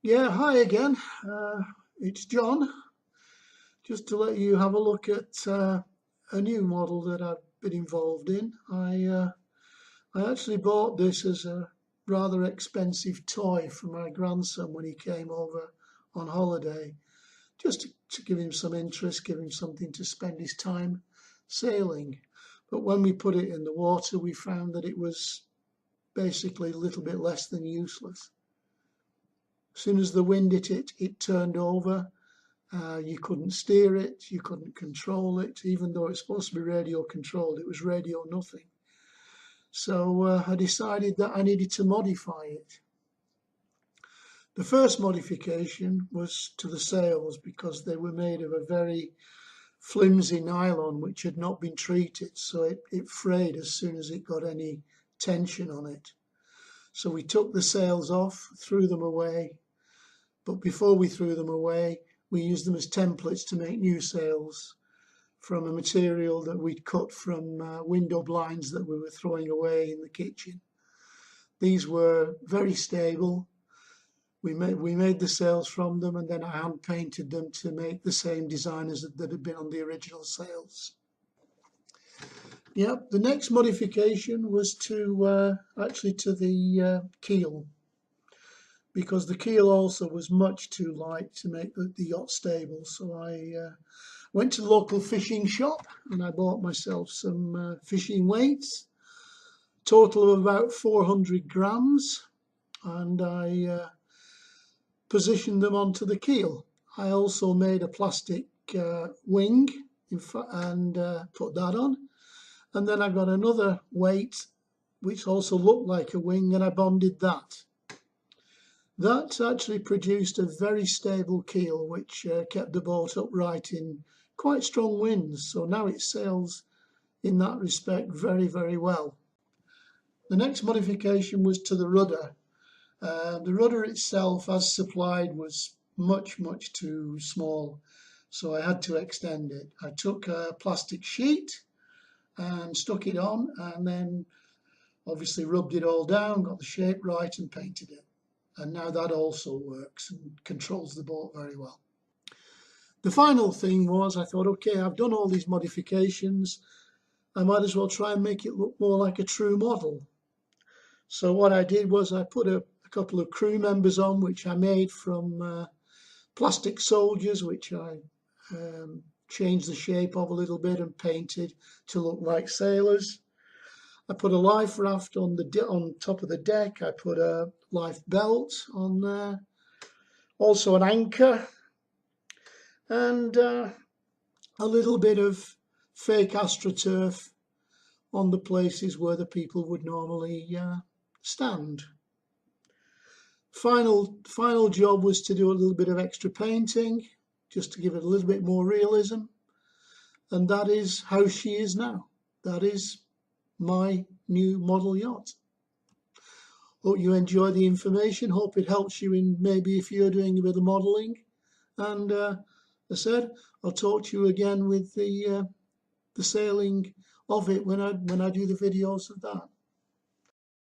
Yeah, hi again. It's John. Just to let you have a look at a new model that I've been involved in. I actually bought this as a rather expensive toy for my grandson when he came over on holiday, just to give him some interest, give him something to spend his time sailing. But when we put it in the water, we found that it was basically a little bit less than useless. As soon as the wind hit it, it turned over. You couldn't steer it, you couldn't control it, even though it's supposed to be radio controlled, it was radio nothing. So I decided that I needed to modify it. The first modification was to the sails because they were made of a very flimsy nylon which had not been treated, so it frayed as soon as it got any tension on it. So we took the sails off, threw them away, but before we threw them away, we used them as templates to make new sails from a material that we'd cut from window blinds that we were throwing away in the kitchen. These were very stable. We made the sails from them, and then I hand painted them to make the same design as that had been on the original sails. Yep, the next modification was to actually to the keel, because the keel also was much too light to make the yacht stable. So I went to the local fishing shop and I bought myself some fishing weights, total of about 400 grams, and I positioned them onto the keel. I also made a plastic wing and put that on, and then I got another weight which also looked like a wing, and I bonded that. That actually produced a very stable keel which kept the boat upright in quite strong winds, so now it sails in that respect very, very well. The next modification was to the rudder. The rudder itself, as supplied, was much, much too small, so I had to extend it. I took a plastic sheet and stuck it on, and then obviously rubbed it all down, got the shape right, and painted it. And now that also works and controls the boat very well. The final thing was, I thought, okay, I've done all these modifications, I might as well try and make it look more like a true model. So what I did was I put a couple of crew members on, which I made from plastic soldiers, which I changed the shape of a little bit and painted to look like sailors. I put a life raft on top of the deck. I put a life belt on there, also an anchor, and a little bit of fake astroturf on the places where the people would normally stand. Final job was to do a little bit of extra painting, just to give it a little bit more realism, and that is how she is now. That is my new model yacht. Hope you enjoy the information. Hope it helps you in maybe if you're doing a bit of modelling. And as I said, I'll talk to you again with the sailing of it when I do the videos of that.